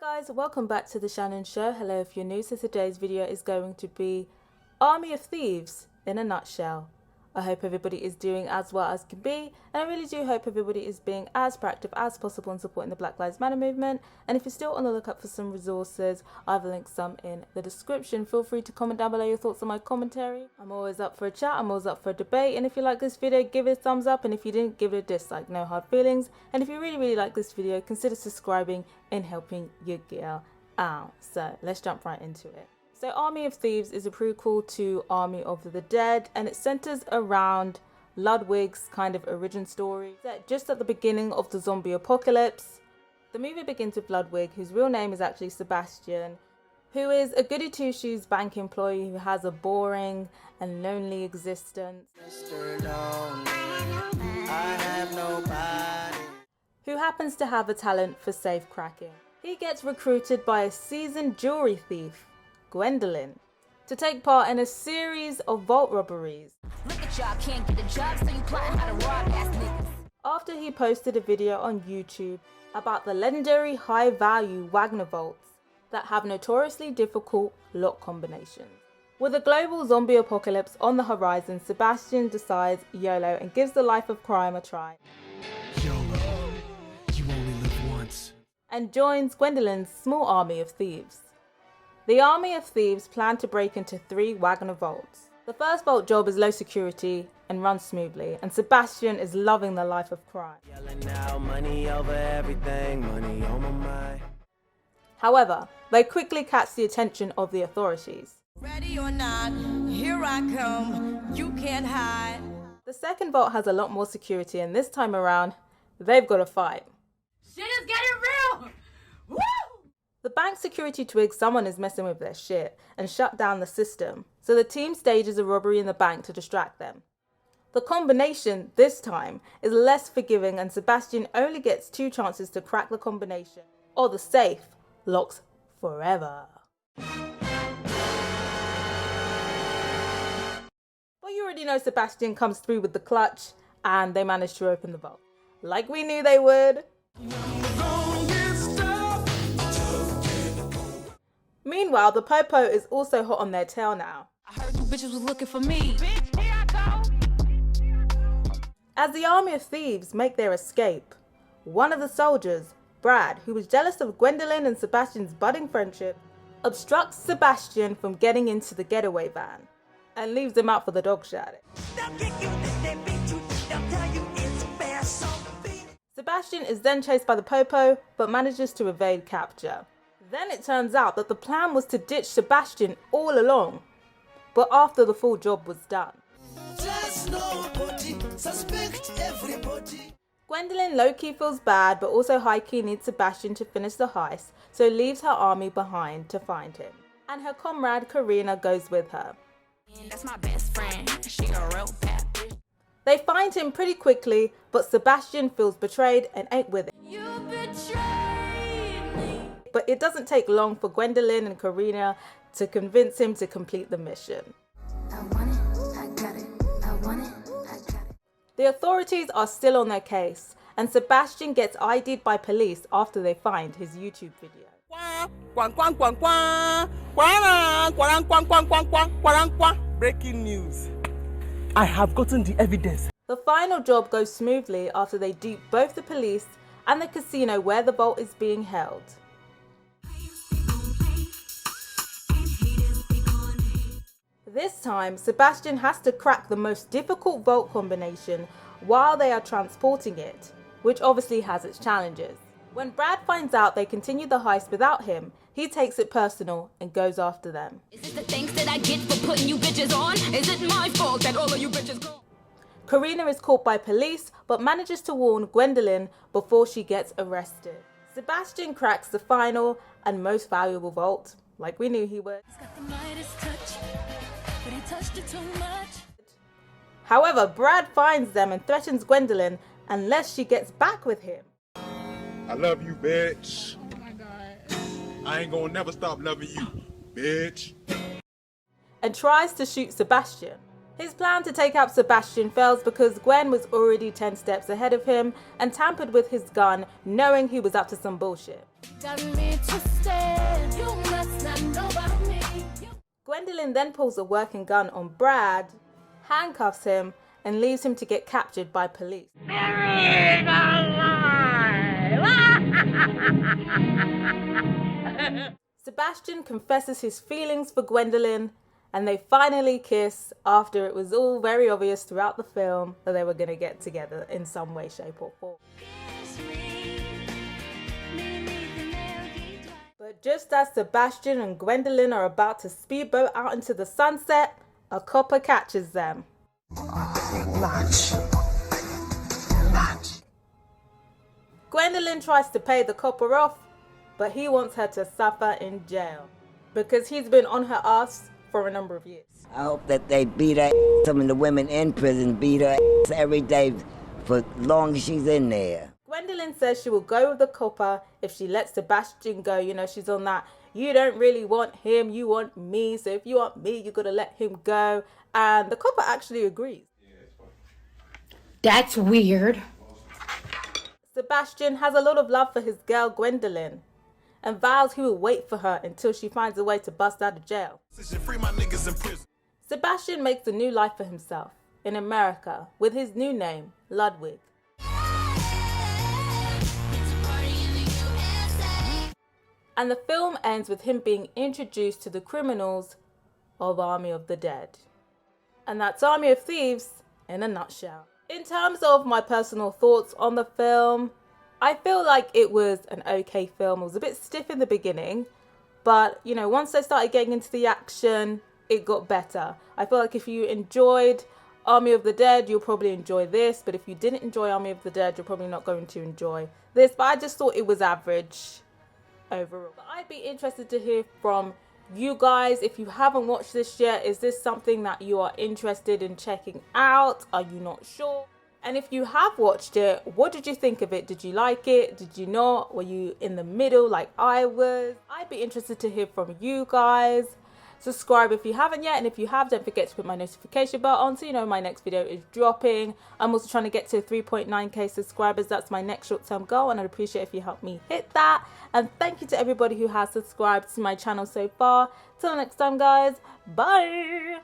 Guys, welcome back to the Shannon Show. Hello if you're new. So today's video is going to be Army of Thieves in a nutshell. I hope everybody is doing as well as can be, and I really do hope everybody is being as proactive as possible in supporting the Black Lives Matter movement. And if you're still on the lookout for some resources, I've linked some in the description. Feel free to comment down below your thoughts on my commentary. I'm always up for a chat, I'm always up for a debate, and if you like this video, give it a thumbs up, and if you didn't, give it a dislike, no hard feelings. And if you really like this video, consider subscribing and helping your girl out. So let's jump right into it. So Army of Thieves is a prequel to Army of the Dead, and it centers around Ludwig's kind of origin story, set just at the beginning of the zombie apocalypse. The movie begins with Ludwig, whose real name is actually Sebastian, who is a goody two-shoes bank employee who has a boring and lonely existence, who happens to have a talent for safe cracking. He gets recruited by a seasoned jewelry thief, Gwendolyn, to take part in a series of vault robberies. Look at y'all, can't get a job, so you plotting how to rob ass niggas. After he posted a video on YouTube about the legendary high-value Wagner vaults that have notoriously difficult lock combinations. With a global zombie apocalypse on the horizon, Sebastian decides YOLO and gives the life of crime a try. YOLO, you only live once. And joins Gwendolyn's small army of thieves. The Army of Thieves plan to break into 3 Wagner vaults. The first vault job is low security and runs smoothly, and Sebastian is loving the life of crime. Money over everything, money on my mind. However, they quickly catch the attention of the authorities. Ready or not, here I come, you can't hide. The second vault has a lot more security, and this time around, they've got to fight. Shit is getting real! Woo! The bank security twigs someone is messing with their shit and shut down the system, so the team stages a robbery in the bank to distract them. The combination, this time, is less forgiving, and Sebastian only gets 2 chances to crack the combination, or the safe locks forever. But you already know Sebastian comes through with the clutch, and they manage to open the vault. Like we knew they would. Meanwhile, the Popo is also hot on their tail now. I heard you bitches was looking for me. Bitch, here I go. As the Army of Thieves make their escape, one of the soldiers, Brad, who was jealous of Gwendolyn and Sebastian's budding friendship, obstructs Sebastian from getting into the getaway van and leaves him out for the dog shouting. Sebastian is then chased by the Popo, but manages to evade capture. Then it turns out that the plan was to ditch Sebastian all along, but after the full job was done. Gwendolyn low-key feels bad, but also high-key needs Sebastian to finish the heist, so leaves her army behind to find him. And her comrade Karina goes with her. That's my best friend, she a real bad bitch. They find him pretty quickly, but Sebastian feels betrayed and ain't with it. You betrayed me. But it doesn't take long for Gwendolyn and Karina to convince him to complete the mission. I want it, I got it, I want it, I got it. The authorities are still on their case, and Sebastian gets ID'd by police after they find his YouTube video. Breaking news. I have gotten the evidence. The final job goes smoothly after they dupe both the police and the casino where the vault is being held. This time, Sebastian has to crack the most difficult vault combination while they are transporting it, which obviously has its challenges. When Brad finds out they continue the heist without him, he takes it personal and goes after them. Is it the thanks that I get for putting you bitches on? Is it my fault that all of you bitches go? Karina is caught by police, but manages to warn Gwendolyn before she gets arrested. Sebastian cracks the final and most valuable vault, like we knew he would. He's got the Midas touch, but he touched it too much. However, Brad finds them and threatens Gwendolyn unless she gets back with him. I love you, bitch. Oh my God. I ain't gonna never stop loving you, bitch. And tries to shoot Sebastian. His plan to take out Sebastian fails because Gwen was already 10 steps ahead of him and tampered with his gun, knowing he was up to some bullshit. Got me twisted. You must not know about me. Gwendolyn then pulls a working gun on Brad, handcuffs him, and leaves him to get captured by police. Sebastian confesses his feelings for Gwendolyn, and they finally kiss after it was all very obvious throughout the film that they were going to get together in some way, shape or form. But just as Sebastian and Gwendolyn are about to speedboat out into the sunset, a copper catches them. Gwendolyn tries to pay the copper off, but he wants her to suffer in jail because he's been on her ass for a number of years. I hope that they beat her. Some of the women in prison beat her every day for long as she's in there. Gwendolyn says she will go with the copper if she lets Sebastian go. You know, she's on that, you don't really want him, you want me. So if you want me, you got to let him go. And the copper actually agrees. That's weird. Sebastian has a lot of love for his girl Gwendolyn and vows he will wait for her until she finds a way to bust out of jail. Sebastian makes a new life for himself in America with his new name, Ludwig. And the film ends with him being introduced to the criminals of Army of the Dead. And that's Army of Thieves in a nutshell. In terms of my personal thoughts on the film, I feel like it was an okay film. It was a bit stiff in the beginning, but you know, once they started getting into the action, it got better. I feel like if you enjoyed Army of the Dead, you'll probably enjoy this, but if you didn't enjoy Army of the Dead, you're probably not going to enjoy this. But I just thought it was average overall. But I'd be interested to hear from you guys. If you haven't watched this yet, is this something that you are interested in checking out? Are you not sure? And if you have watched it, what did you think of it? Did you like it? Did you not? Were you in the middle like I was? I'd be interested to hear from you guys. Subscribe if you haven't yet, and if you have, don't forget to put my notification bell on so you know my next video is dropping. I'm also trying to get to 3.9k subscribers. That's my next short-term goal, and I'd appreciate if you help me hit that. And thank you to everybody who has subscribed to my channel so far. Till next time, guys. Bye.